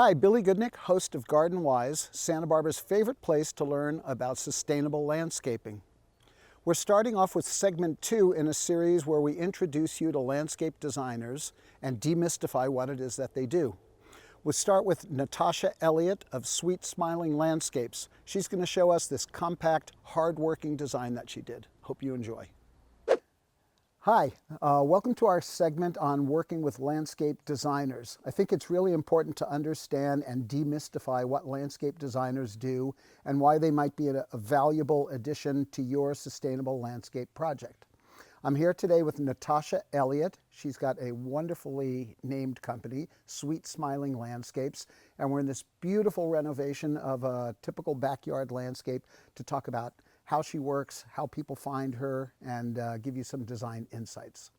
Hi, Billy Goodnick, host of Garden Wise, Santa Barbara's favorite place to learn about sustainable landscaping. We're starting off with segment 2 in a series where we introduce you to landscape designers and demystify what it is that they do. We'll start with Natasha Elliott of Sweet Smiling Landscapes. She's going to show us this compact, hard-working design that she did. Hope you enjoy. Hi, welcome to our segment on working with landscape designers. I think it's really important to understand and demystify what landscape designers do and why they might be a valuable addition to your sustainable landscape project. I'm here today with Natasha Elliott. She's got a wonderfully named company, Sweet Smiling Landscapes, and we're in this beautiful renovation of a typical backyard landscape to talk about how she works, how people find her, and give you some design insights.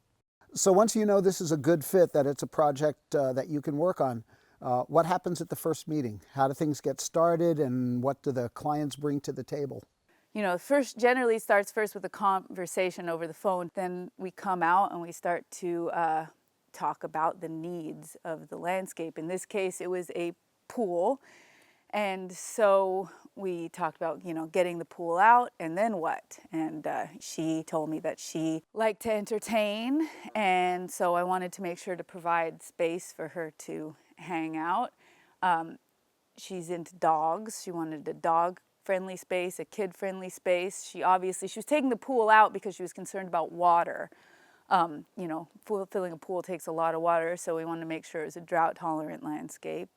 So once you know this is a good fit, that it's a project that you can work on, what happens at the first meeting? How do things get started, and what do the clients bring to the table? You know, first generally starts first with a conversation over the phone. Then we come out and we start to talk about the needs of the landscape. In this case, it was a pool. And so we talked about, you know, getting the pool out and then what? And she told me that she liked to entertain. And so I wanted to make sure to provide space for her to hang out. She's into dogs. She wanted a dog-friendly space, a kid-friendly space. She was taking the pool out because she was concerned about water. You know, filling a pool takes a lot of water, so we wanted to make sure it was a drought-tolerant landscape.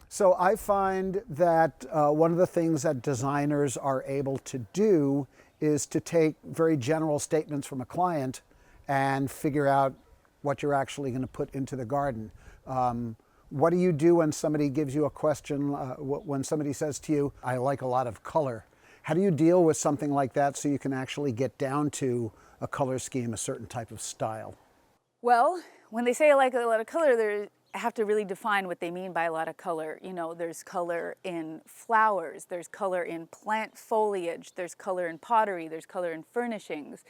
So I find that one of the things that designers are able to do is to take very general statements from a client and figure out what you're actually going to put into the garden. What do you do when somebody gives you a question, when somebody says to you, I like a lot of color? How do you deal with something like that so you can actually get down to a color scheme, a certain type of style? Well, when they say I like a lot of color, I have to really define what they mean by a lot of color. You know, there's color in flowers, there's color in plant foliage, there's color in pottery, there's color in furnishings.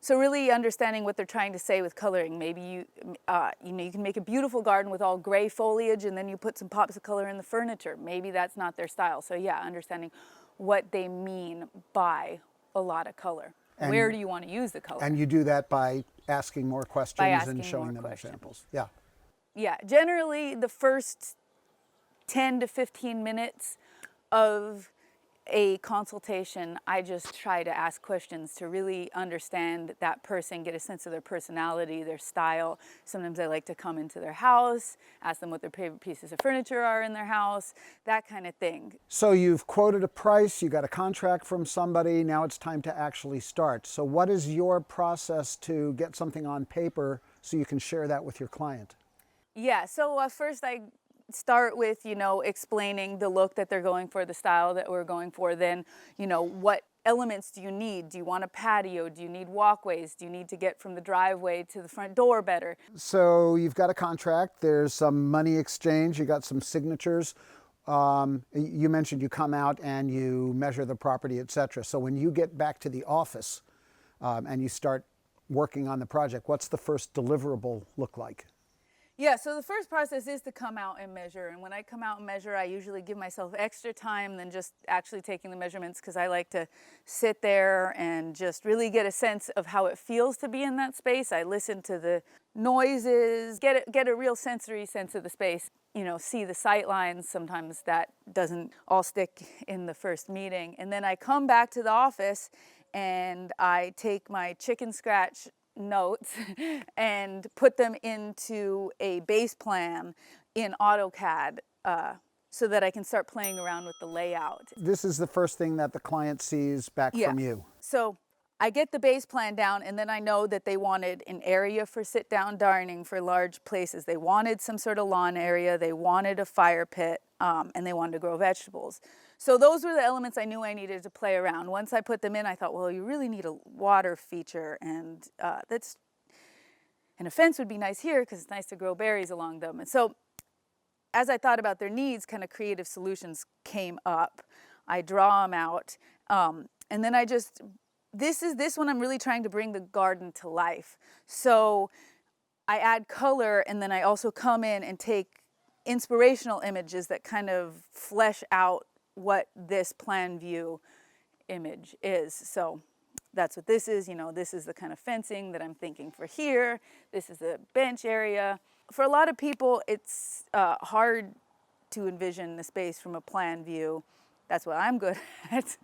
So really understanding what they're trying to say with coloring. Maybe you can make a beautiful garden with all gray foliage and then you put some pops of color in the furniture. Maybe that's not their style. So yeah, understanding what they mean by a lot of color. And where do you want to use the color? And you do that by asking more questions and showing them examples. Yeah. Yeah, generally the first 10 to 15 minutes of a consultation, I just try to ask questions to really understand that person, get a sense of their personality, their style. Sometimes I like to come into their house, ask them what their favorite pieces of furniture are in their house, that kind of thing. So you've quoted a price, you got a contract from somebody, now it's time to actually start. So what is your process to get something on paper so you can share that with your client? Yeah, so first I start with, you know, explaining the look that they're going for, the style that we're going for. Then, you know, what elements do you need? Do you want a patio? Do you need walkways? Do you need to get from the driveway to the front door better? So you've got a contract, there's some money exchange, you got some signatures. You mentioned you come out and you measure the property, etc. So when you get back to the office and you start working on the project, what's the first deliverable look like? Yeah, so the first process is to come out and measure. And when I come out and measure, I usually give myself extra time than just actually taking the measurements, because I like to sit there and just really get a sense of how it feels to be in that space. I listen to the noises, get a real sensory sense of the space, you know, see the sight lines. Sometimes that doesn't all stick in the first meeting. And then I come back to the office and I take my chicken scratch notes and put them into a base plan in AutoCAD so that I can start playing around with the layout. This is the first thing that the client sees back from you. So I get the base plan down, and then I know that they wanted an area for sit-down dining for large places. They wanted some sort of lawn area, they wanted a fire pit, and they wanted to grow vegetables. So those were the elements I knew I needed to play around. Once I put them in, I thought, well, you really need a water feature, and a fence would be nice here because it's nice to grow berries along them. And so as I thought about their needs, kind of creative solutions came up. I draw them out, and then this one I'm really trying to bring the garden to life. So I add color, and then I also come in and take inspirational images that kind of flesh out what this plan view image is. So that's what this is. You know, this is the kind of fencing that I'm thinking for here. This is the bench area. For a lot of people, it's hard to envision the space from a plan view. That's what I'm good at,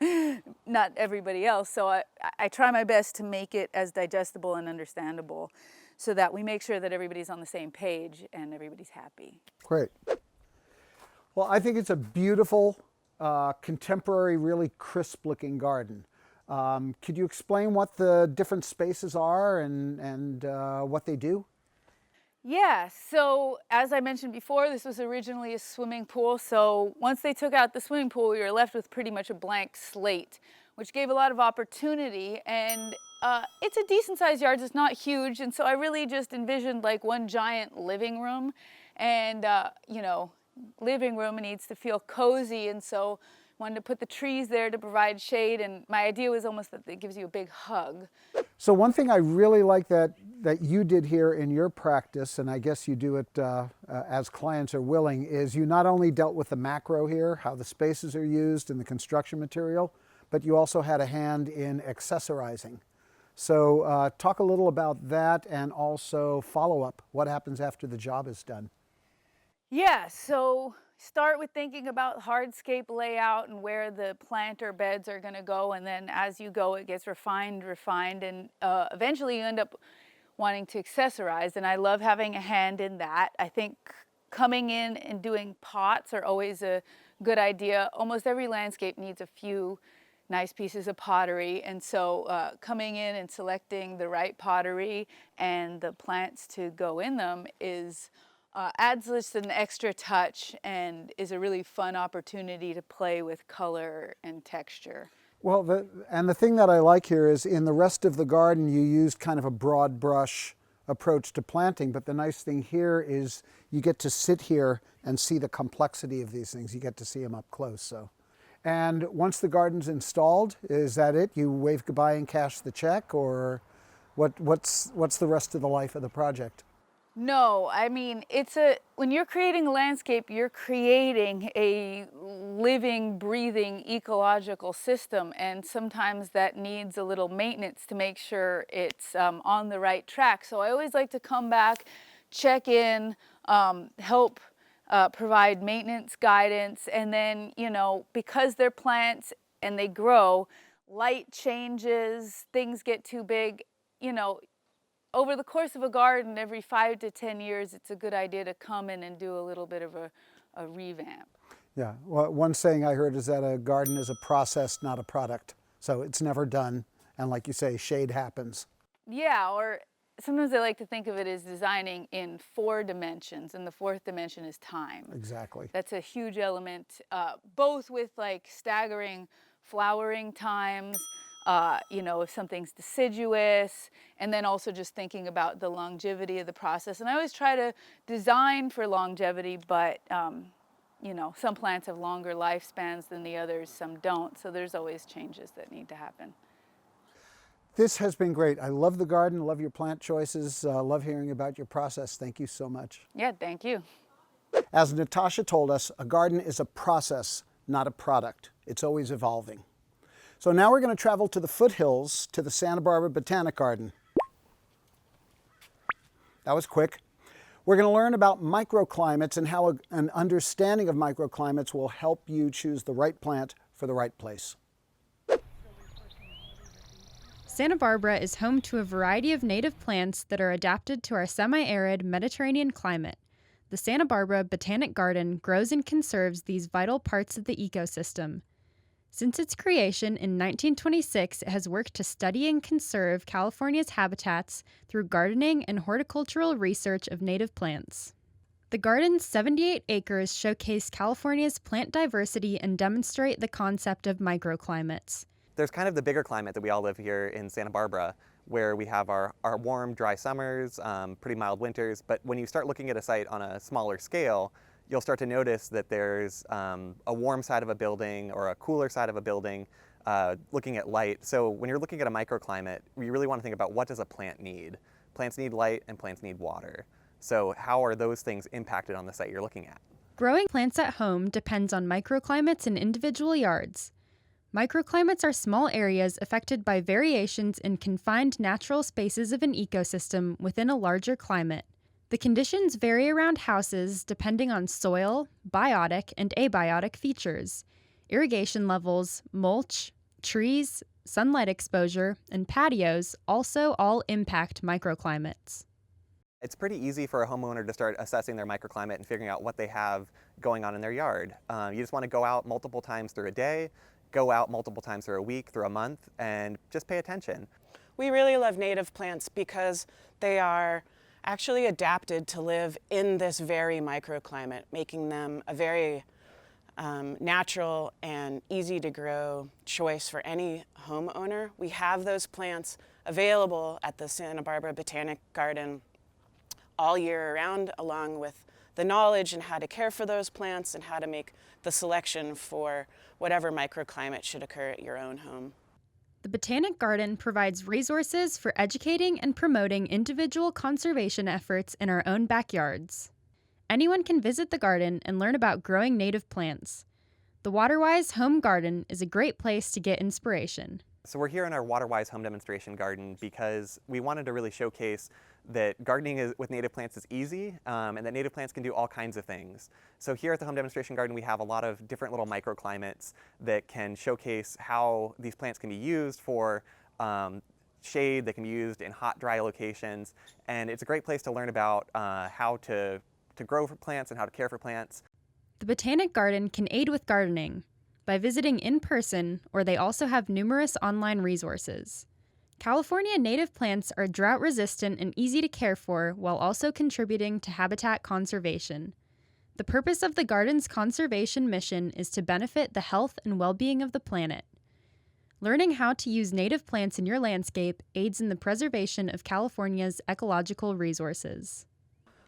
not everybody else. So I try my best to make it as digestible and understandable so that we make sure that everybody's on the same page and everybody's happy. Great. Well, I think it's a beautiful, contemporary, really crisp looking garden. Could you explain what the different spaces are and what they do? Yeah, so as I mentioned before, this was originally a swimming pool. So once they took out the swimming pool, we were left with pretty much a blank slate, which gave a lot of opportunity. And it's a decent sized yard, it's not huge. And so I really just envisioned like one giant living room. And, you know, living room needs to feel cozy. And so wanted to put the trees there to provide shade. And my idea was almost that it gives you a big hug. So one thing I really like that you did here in your practice, and I guess you do it as clients are willing, is you not only dealt with the macro here, how the spaces are used and the construction material, but you also had a hand in accessorizing. So talk a little about that and also follow up. What happens after the job is done? Yeah, so start with thinking about hardscape layout and where the planter beds are going to go, and then as you go it gets refined, and eventually you end up wanting to accessorize, and I love having a hand in that. I think coming in and doing pots are always a good idea. Almost every landscape needs a few nice pieces of pottery, and so coming in and selecting the right pottery and the plants to go in them is adds just an extra touch and is a really fun opportunity to play with color and texture. Well, the thing that I like here is in the rest of the garden you used kind of a broad brush approach to planting, but the nice thing here is you get to sit here and see the complexity of these things. You get to see them up close. So, and once the garden's installed, is that it? You wave goodbye and cash the check, or what's the rest of the life of the project? No, I mean, when you're creating a landscape, you're creating a living, breathing, ecological system, and sometimes that needs a little maintenance to make sure it's on the right track. So I always like to come back, check in, help provide maintenance guidance, and then, you know, because they're plants and they grow, light changes, things get too big, you know, over the course of a garden, every 5 to 10 years, it's a good idea to come in and do a little bit of a revamp. Yeah, well, one saying I heard is that a garden is a process, not a product. So it's never done, and like you say, shade happens. Yeah, or sometimes I like to think of it as designing in 4 dimensions, and the 4th dimension is time. Exactly. That's a huge element, both with like staggering flowering times, you know, if something's deciduous, and then also just thinking about the longevity of the process. And I always try to design for longevity, but you know, some plants have longer lifespans than the others, some don't, so there's always changes that need to happen. This has been great. I love the garden, love your plant choices, love hearing about your process. Thank you so much. Yeah, thank you. As Natasha told us, a garden is a process, not a product. It's always evolving. So now we're going to travel to the foothills to the Santa Barbara Botanic Garden. That was quick. We're going to learn about microclimates and how an understanding of microclimates will help you choose the right plant for the right place. Santa Barbara is home to a variety of native plants that are adapted to our semi-arid Mediterranean climate. The Santa Barbara Botanic Garden grows and conserves these vital parts of the ecosystem. Since its creation in 1926, it has worked to study and conserve California's habitats through gardening and horticultural research of native plants. The garden's 78 acres showcase California's plant diversity and demonstrate the concept of microclimates. There's kind of the bigger climate that we all live here in Santa Barbara, where we have our warm, dry summers, pretty mild winters, but when you start looking at a site on a smaller scale, you'll start to notice that there's a warm side of a building or a cooler side of a building, looking at light. So when you're looking at a microclimate, you really want to think about what does a plant need. Plants need light and plants need water. So how are those things impacted on the site you're looking at? Growing plants at home depends on microclimates in individual yards. Microclimates are small areas affected by variations in confined natural spaces of an ecosystem within a larger climate. The conditions vary around houses depending on soil, biotic, and abiotic features, irrigation levels, mulch, trees, sunlight exposure, and patios also all impact microclimates. It's pretty easy for a homeowner to start assessing their microclimate and figuring out what they have going on in their yard. You just want to go out multiple times through a day, go out multiple times through a week, through a month, and just pay attention. We really love native plants because they are actually adapted to live in this very microclimate, making them a very natural and easy to grow choice for any homeowner. We have those plants available at the Santa Barbara Botanic Garden all year round, along with the knowledge and how to care for those plants and how to make the selection for whatever microclimate should occur at your own home. The Botanic Garden provides resources for educating and promoting individual conservation efforts in our own backyards. Anyone can visit the garden and learn about growing native plants. The Waterwise Home Garden is a great place to get inspiration. So we're here in our Waterwise home demonstration garden because we wanted to really showcase that gardening with native plants is easy and that native plants can do all kinds of things. So here at the home demonstration garden we have a lot of different little microclimates that can showcase how these plants can be used for shade, they can be used in hot, dry locations, and it's a great place to learn about how to grow for plants and how to care for plants. The Botanic Garden can aid with gardening by visiting in person, or they also have numerous online resources. California native plants are drought resistant and easy to care for while also contributing to habitat conservation. The purpose of the garden's conservation mission is to benefit the health and well-being of the planet. Learning how to use native plants in your landscape aids in the preservation of California's ecological resources.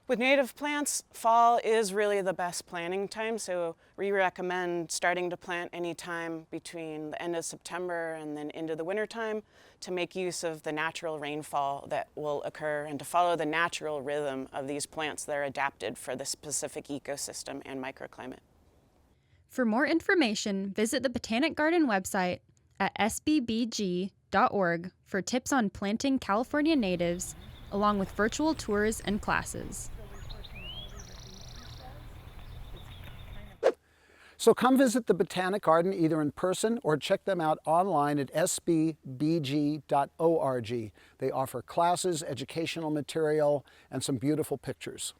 With native plants, fall is really the best planting time, so we recommend starting to plant anytime between the end of September and then into the winter time to make use of the natural rainfall that will occur and to follow the natural rhythm of these plants that are adapted for the specific ecosystem and microclimate. For more information, visit the Botanic Garden website at sbbg.org for tips on planting California natives, along with virtual tours and classes. So come visit the Botanic Garden either in person or check them out online at sbbg.org. They offer classes, educational material, and some beautiful pictures.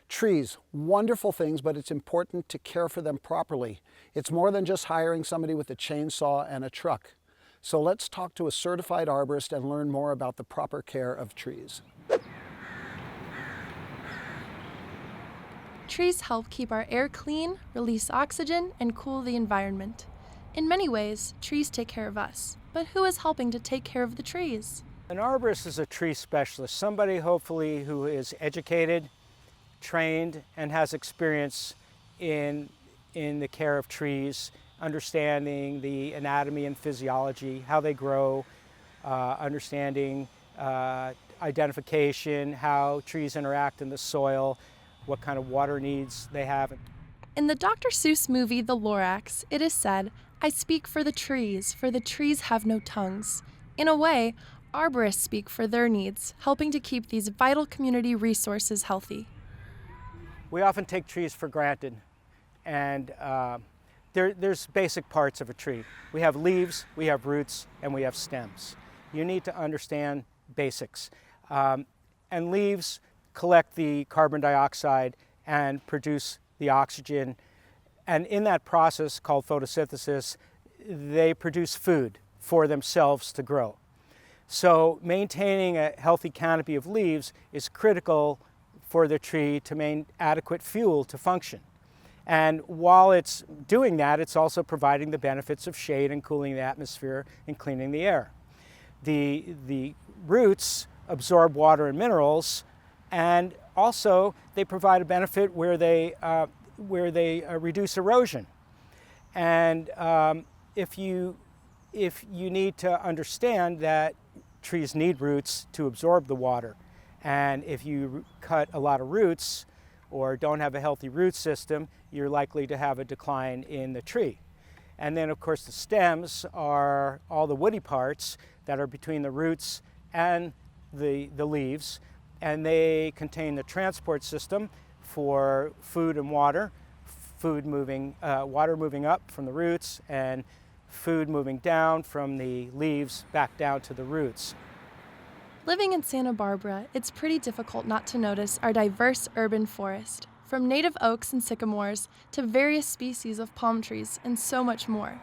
Trees, wonderful things, but it's important to care for them properly. It's more than just hiring somebody with a chainsaw and a truck. So let's talk to a certified arborist and learn more about the proper care of trees. Trees help keep our air clean, release oxygen, and cool the environment. In many ways, trees take care of us. But who is helping to take care of the trees? An arborist is a tree specialist, somebody hopefully who is educated, trained, and has experience in the care of trees, understanding the anatomy and physiology, how they grow, understanding identification, how trees interact in the soil, what kind of water needs they have. In the Dr. Seuss movie, The Lorax, it is said, "I speak for the trees have no tongues." In a way, arborists speak for their needs, helping to keep these vital community resources healthy. We often take trees for granted, and there's basic parts of a tree. We have leaves, we have roots, and we have stems. You need to understand basics. And leaves collect the carbon dioxide and produce the oxygen. And in that process called photosynthesis, they produce food for themselves to grow. So maintaining a healthy canopy of leaves is critical for the tree to maintain adequate fuel to function. And while it's doing that, it's also providing the benefits of shade and cooling the atmosphere and cleaning the air. The roots absorb water and minerals, and also they provide a benefit where they reduce erosion. And if you need to understand that trees need roots to absorb the water And if you cut a lot of roots or don't have a healthy root system, you're likely to have a decline in the tree. And then of course the stems are all the woody parts that are between the roots and the leaves, and they contain the transport system for food and water, water moving up from the roots and food moving down from the leaves back down to the roots. Living in Santa Barbara, it's pretty difficult not to notice our diverse urban forest, from native oaks and sycamores to various species of palm trees and so much more.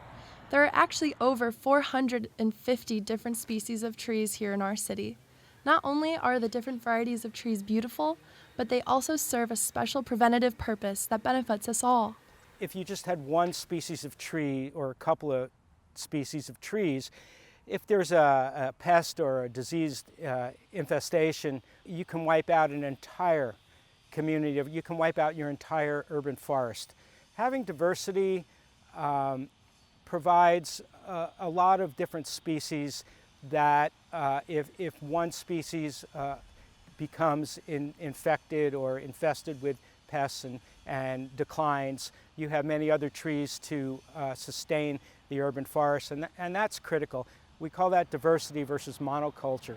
There are actually over 450 different species of trees here in our city. Not only are the different varieties of trees beautiful, but they also serve a special preventative purpose that benefits us all. If you just had one species of tree or a couple of species of trees, if there's a pest or a disease infestation, you can wipe out an entire community, you can wipe out your entire urban forest. Having diversity provides a lot of different species that if one species becomes infected or infested with pests and declines, you have many other trees to sustain the urban forest, and that's critical. We call that diversity versus monoculture.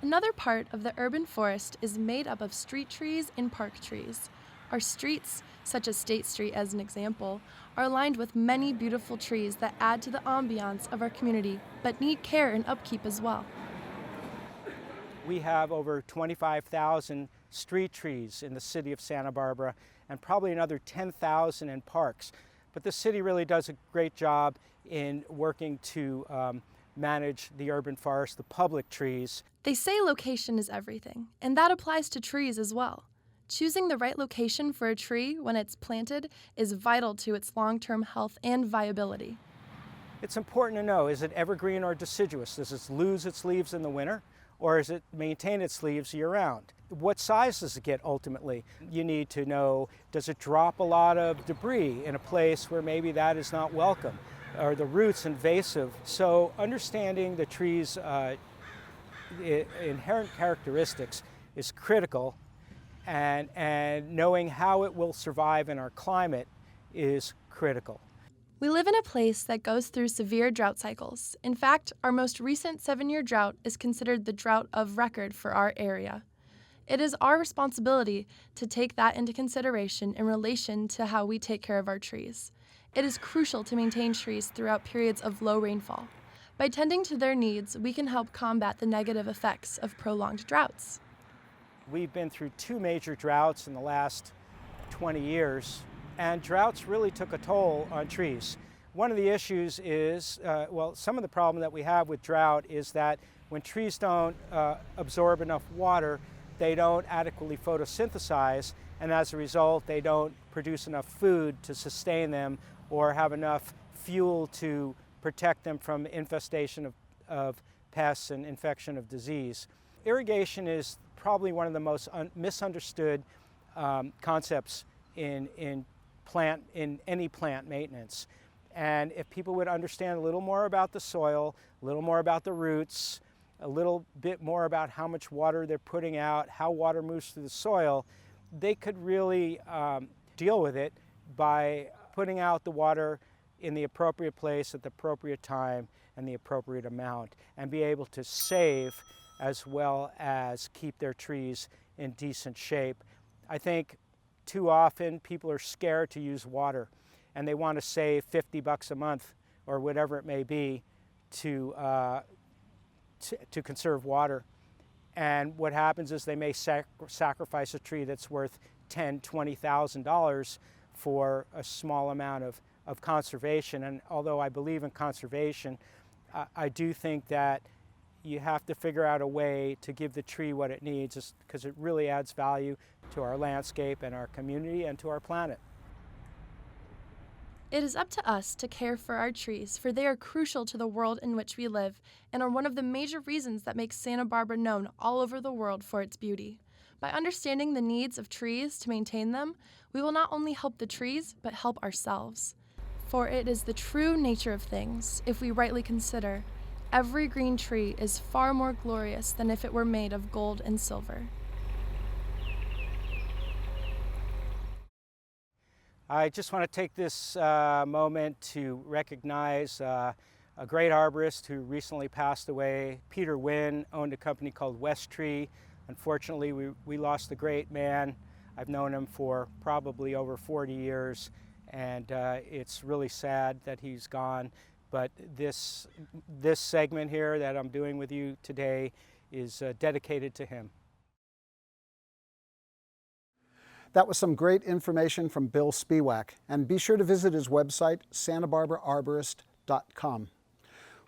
Another part of the urban forest is made up of street trees and park trees. Our streets, such as State Street as an example, are lined with many beautiful trees that add to the ambiance of our community, but need care and upkeep as well. We have over 25,000 street trees in the city of Santa Barbara and probably another 10,000 in parks. But the city really does a great job in working to manage the urban forest, the public trees. They say location is everything, and that applies to trees as well. Choosing the right location for a tree when it's planted is vital to its long-term health and viability. It's important to know, is it evergreen or deciduous? Does it lose its leaves in the winter, or does it maintain its leaves year-round? What size does it get ultimately? You need to know, does it drop a lot of debris in a place where maybe that is not welcome? Are the roots invasive? So understanding the tree's inherent characteristics is critical, and knowing how it will survive in our climate is critical. We live in a place that goes through severe drought cycles. In fact, our most recent 7-year drought is considered the drought of record for our area. It is our responsibility to take that into consideration in relation to how we take care of our trees. It is crucial to maintain trees throughout periods of low rainfall. By tending to their needs, we can help combat the negative effects of prolonged droughts. We've been through 2 major droughts in the last 20 years, and droughts really took a toll on trees. One of the issues is, some of the problem that we have with drought is that when trees don't absorb enough water, they don't adequately photosynthesize, and as a result, they don't produce enough food to sustain them or have enough fuel to protect them from infestation of pests and infection of disease. Irrigation is probably one of the most misunderstood concepts in any plant maintenance. And if people would understand a little more about the soil, a little more about the roots, a little bit more about how much water they're putting out, how water moves through the soil, they could really deal with it by putting out the water in the appropriate place at the appropriate time and the appropriate amount, and be able to save as well as keep their trees in decent shape. I think too often people are scared to use water, and they want to save $50 a month or whatever it may be to conserve water. And what happens is they may sacrifice a tree that's worth $10,000, $20,000 for a small amount of conservation. And although I believe in conservation, I do think that you have to figure out a way to give the tree what it needs, because it really adds value to our landscape and our community and to our planet. It is up to us to care for our trees, for they are crucial to the world in which we live and are one of the major reasons that makes Santa Barbara known all over the world for its beauty. By understanding the needs of trees to maintain them, we will not only help the trees, but help ourselves. For it is the true nature of things, if we rightly consider, every green tree is far more glorious than if it were made of gold and silver. I just want to take this moment to recognize a great arborist who recently passed away. Peter Wynn owned a company called West Tree. Unfortunately, we lost a great man. I've known him for probably over 40 years, and it's really sad that he's gone. But this segment here that I'm doing with you today is dedicated to him. That was some great information from Bill Spiewak, and be sure to visit his website, santabarbaraarborist.com.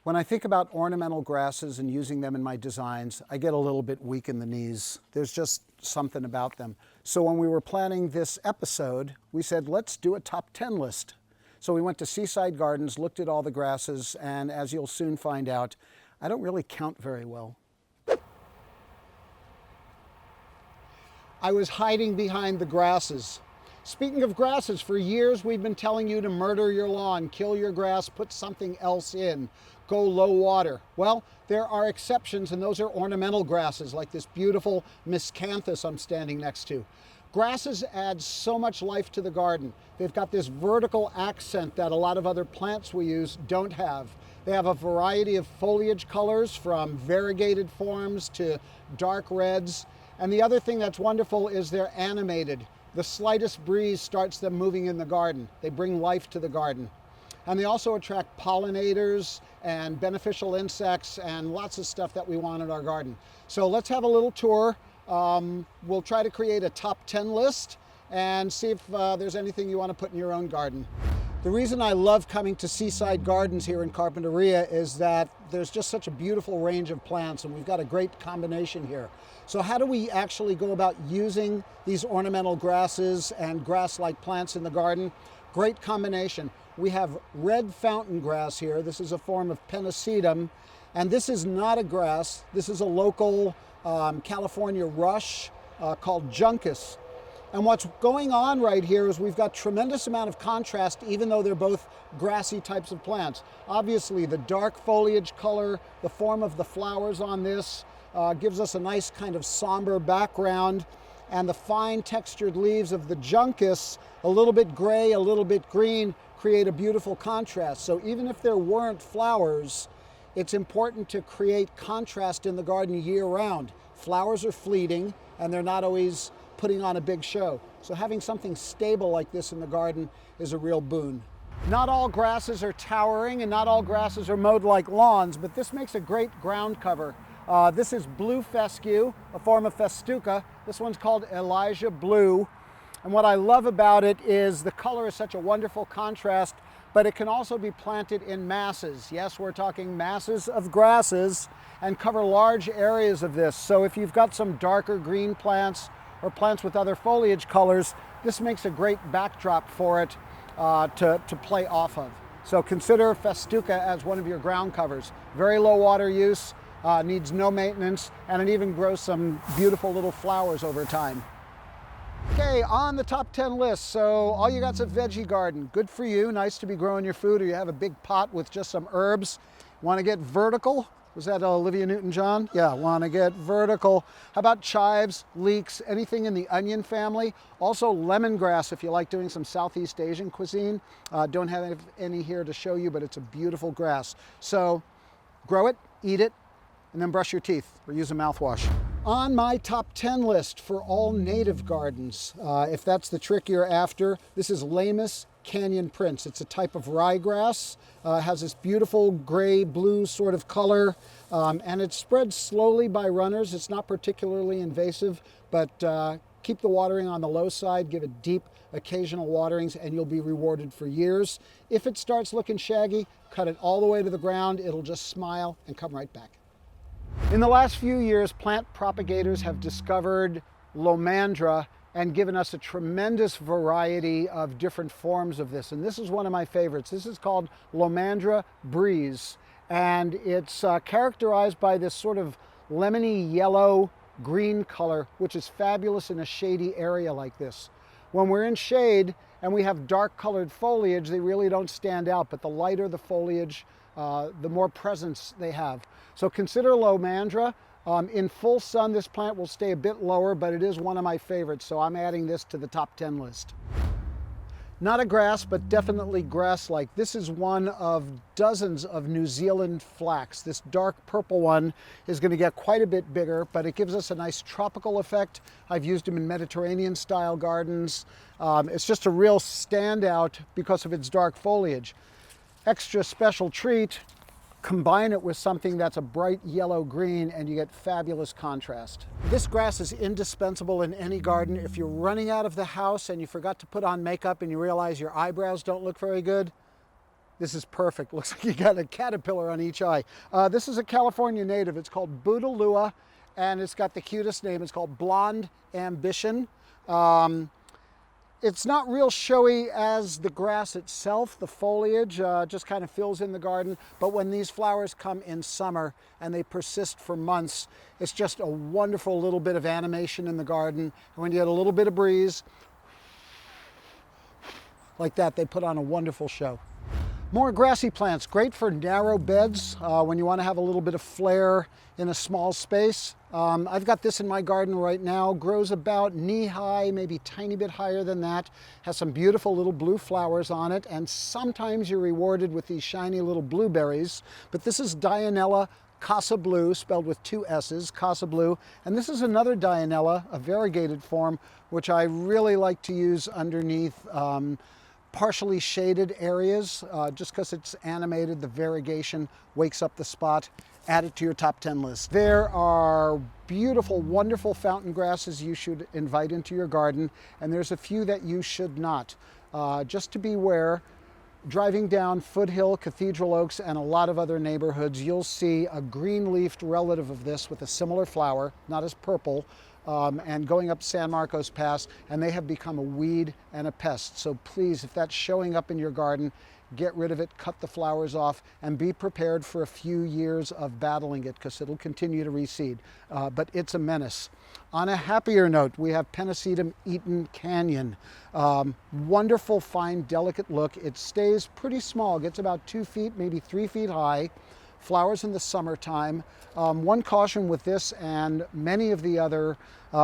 When I think about ornamental grasses and using them in my designs, I get a little bit weak in the knees. There's just something about them. So when we were planning this episode, we said, let's do a top 10 list. So we went to Seaside Gardens, looked at all the grasses, and as you'll soon find out, I don't really count very well. I was hiding behind the grasses. Speaking of grasses, for years we've been telling you to murder your lawn, kill your grass, put something else in, go low water. Well, there are exceptions, and those are ornamental grasses like this beautiful miscanthus I'm standing next to. Grasses add so much life to the garden. They've got this vertical accent that a lot of other plants we use don't have. They have a variety of foliage colors, from variegated forms to dark reds. And the other thing that's wonderful is they're animated. The slightest breeze starts them moving in the garden. They bring life to the garden. And they also attract pollinators and beneficial insects and lots of stuff that we want in our garden. So let's have a little tour. We'll try to create a top 10 list and see if there's anything you want to put in your own garden. The reason I love coming to Seaside Gardens here in Carpinteria is that there's just such a beautiful range of plants, and we've got a great combination here. So how do we actually go about using these ornamental grasses and grass-like plants in the garden? Great combination. We have red fountain grass here. This is a form of Pennisetum, and this is not a grass. This is a local California rush called Juncus. And what's going on right here is we've got tremendous amount of contrast, even though they're both grassy types of plants. Obviously, the dark foliage color, the form of the flowers on this gives us a nice kind of somber background, and the fine textured leaves of the Juncus, a little bit gray, a little bit green, create a beautiful contrast. So even if there weren't flowers, it's important to create contrast in the garden year-round. Flowers are fleeting, and they're not always putting on a big show. So having something stable like this in the garden is a real boon. Not all grasses are towering, and not all grasses are mowed like lawns, but this makes a great ground cover. This is Blue Fescue, a form of Festuca. This one's called Elijah Blue. And what I love about it is the color is such a wonderful contrast, but it can also be planted in masses. Yes, we're talking masses of grasses, and cover large areas of this. So if you've got some darker green plants or plants with other foliage colors, this makes a great backdrop for it to play off of. So consider Festuca as one of your ground covers. Very low water use, needs no maintenance, and it even grows some beautiful little flowers over time. Okay, on the top 10 list, so all you got's a veggie garden. Good for you, nice to be growing your food, or you have a big pot with just some herbs. Want to get vertical? Was that Olivia Newton-John? Yeah, want to get vertical. How about chives, leeks, anything in the onion family? Also lemongrass if you like doing some Southeast Asian cuisine. Don't have any here to show you, but it's a beautiful grass. So grow it, eat it, and then brush your teeth or use a mouthwash. On my top 10 list for all native gardens, if that's the trick you're after, this is Lamus Canyon Prince. It's a type of ryegrass, has this beautiful gray-blue sort of color, and it spreads slowly by runners. It's not particularly invasive, but keep the watering on the low side, give it deep occasional waterings, and you'll be rewarded for years. If it starts looking shaggy, cut it all the way to the ground. It'll just smile and come right back. In the last few years, plant propagators have discovered Lomandra and given us a tremendous variety of different forms of this. And this is one of my favorites. This is called Lomandra breeze. And it's characterized by this sort of lemony yellow green color, which is fabulous in a shady area like this. When we're in shade and we have dark colored foliage, they really don't stand out, but the lighter the foliage, the more presence they have. So consider Lomandra. In full sun, this plant will stay a bit lower, but it is one of my favorites, so I'm adding this to the top 10 list. Not a grass, but definitely grass-like. This is one of dozens of New Zealand flax. This dark purple one is going to get quite a bit bigger, but it gives us a nice tropical effect. I've used them in Mediterranean-style gardens. It's just a real standout because of its dark foliage. Extra special treat, combine it with something that's a bright yellow-green and you get fabulous contrast. This grass is indispensable in any garden. If you're running out of the house and you forgot to put on makeup and you realize your eyebrows don't look very good, this is perfect. Looks like you got a caterpillar on each eye. This is a California native. It's called Bouteloua and it's got the cutest name. It's called Blonde Ambition. It's not real showy as the grass itself. The foliage just kind of fills in the garden, but when these flowers come in summer and they persist for months, it's just a wonderful little bit of animation in the garden. And when you get a little bit of breeze, like that, they put on a wonderful show. More grassy plants, great for narrow beds when you want to have a little bit of flair in a small space. I've got this in my garden right now, grows about knee-high, maybe a tiny bit higher than that, has some beautiful little blue flowers on it, and sometimes you're rewarded with these shiny little blueberries. But this is Dianella Cassa Blue, spelled with 2 S's, Cassa Blue, and this is another Dianella, a variegated form, which I really like to use underneath partially shaded areas, just because it's animated, the variegation wakes up the spot. Add it to your top 10 list. There are beautiful, wonderful fountain grasses you should invite into your garden, and there's a few that you should not. Just to beware, driving down Foothill, Cathedral Oaks, and a lot of other neighborhoods, you'll see a green-leafed relative of this with a similar flower, not as purple, and going up San Marcos Pass, and they have become a weed and a pest. So please, if that's showing up in your garden, get rid of it, cut the flowers off, and be prepared for a few years of battling it because it'll continue to reseed. But it's a menace. On a happier note, we have Pennisetum Eaton Canyon. Wonderful, fine, delicate look. It stays pretty small, gets about 2 feet, maybe 3 feet high. Flowers in the summertime. One caution with this and many of the other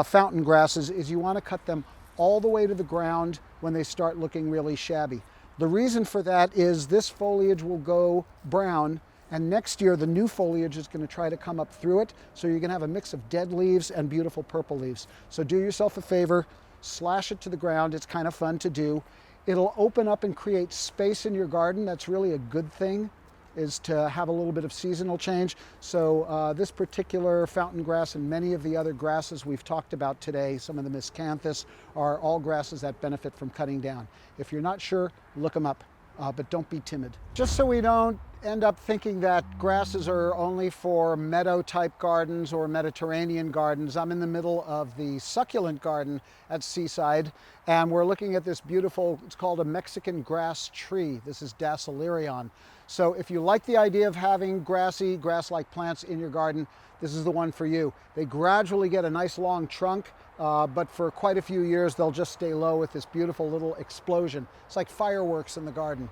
fountain grasses is you want to cut them all the way to the ground when they start looking really shabby. The reason for that is this foliage will go brown, and next year the new foliage is going to try to come up through it, so you're going to have a mix of dead leaves and beautiful purple leaves. So do yourself a favor, slash it to the ground. It's kind of fun to do. It'll open up and create space in your garden. That's really a good thing, is to have a little bit of seasonal change. So this particular fountain grass and many of the other grasses we've talked about today, some of the miscanthus, are all grasses that benefit from cutting down. If you're not sure, look them up, but don't be timid. Just so we don't end up thinking that grasses are only for meadow-type gardens or Mediterranean gardens, I'm in the middle of the succulent garden at Seaside, and we're looking at this beautiful, it's called a Mexican grass tree. This is Dacilerion. So if you like the idea of having grassy, grass-like plants in your garden, this is the one for you. They gradually get a nice long trunk, but for quite a few years they'll just stay low with this beautiful little explosion. It's like fireworks in the garden.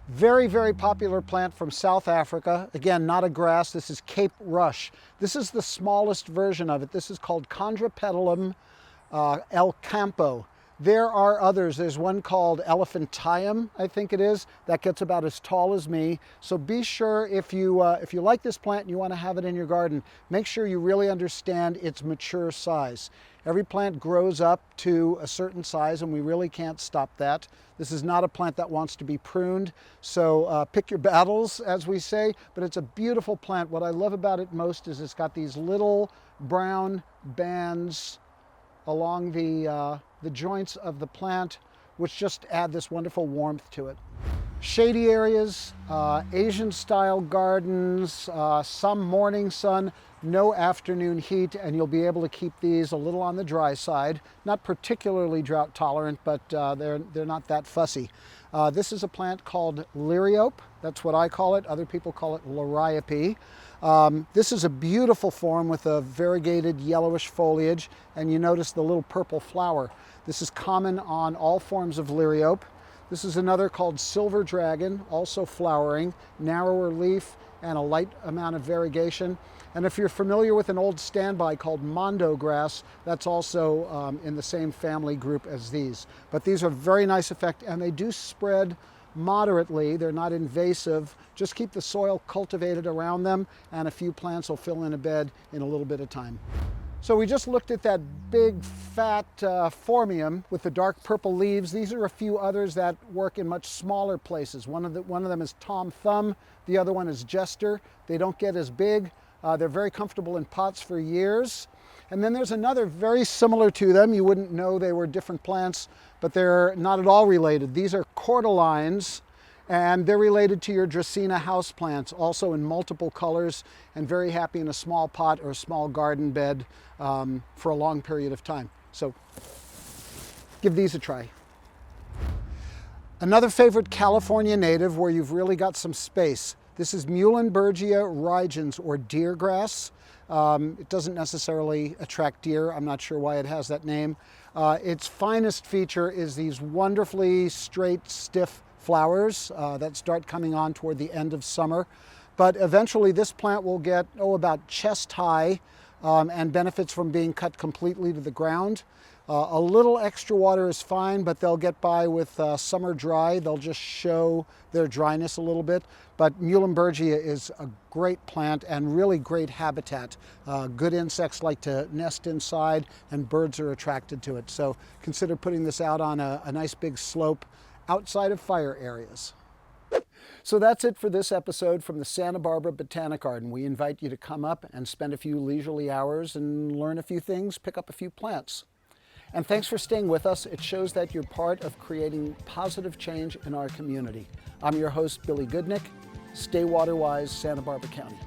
Very, very popular plant from South Africa. Again, not a grass, this is Cape Rush. This is the smallest version of it. This is called Chondropetalum El Campo. There are others. There's one called Elephantium, I think it is, that gets about as tall as me. So be sure if you like this plant and you want to have it in your garden, make sure you really understand its mature size. Every plant grows up to a certain size and we really can't stop that. This is not a plant that wants to be pruned, so pick your battles, as we say, but it's a beautiful plant. What I love about it most is it's got these little brown bands along the joints of the plant, which just add this wonderful warmth to it. Shady areas, Asian-style gardens, some morning sun, no afternoon heat, and you'll be able to keep these a little on the dry side. Not particularly drought tolerant, but they're not that fussy. This is a plant called Liriope. That's what I call it. Other people call it Liriope. This is a beautiful form with a variegated yellowish foliage, and you notice the little purple flower. This is common on all forms of Liriope. This is another called Silver Dragon, also flowering, narrower leaf and a light amount of variegation. And if you're familiar with an old standby called Mondo grass, that's also in the same family group as these. But these are very nice effect, and they do spread moderately. They're not invasive. Just keep the soil cultivated around them, and a few plants will fill in a bed in a little bit of time. So we just looked at that big fat Phormium with the dark purple leaves. These are a few others that work in much smaller places. One of them is Tom Thumb, the other one is Jester. They don't get as big. They're very comfortable in pots for years. And then there's another very similar to them. You wouldn't know they were different plants, but they're not at all related. These are Cordylines, and they're related to your Dracaena houseplants, also in multiple colors, and very happy in a small pot or a small garden bed for a long period of time. So give these a try. Another favorite California native where you've really got some space. This is Muhlenbergia rigens, or deer grass. It doesn't necessarily attract deer. I'm not sure why it has that name. Its finest feature is these wonderfully straight, stiff flowers that start coming on toward the end of summer. But eventually this plant will get, about chest high and benefits from being cut completely to the ground. A little extra water is fine, but they'll get by with summer dry. They'll just show their dryness a little bit. But Muhlenbergia is a great plant and really great habitat. Good insects like to nest inside, and birds are attracted to it. So consider putting this out on a nice big slope outside of fire areas. So that's it for this episode from the Santa Barbara Botanic Garden. We invite you to come up and spend a few leisurely hours and learn a few things, pick up a few plants. And thanks for staying with us. It shows that you're part of creating positive change in our community. I'm your host, Billy Goodnick. Stay water-wise, Santa Barbara County.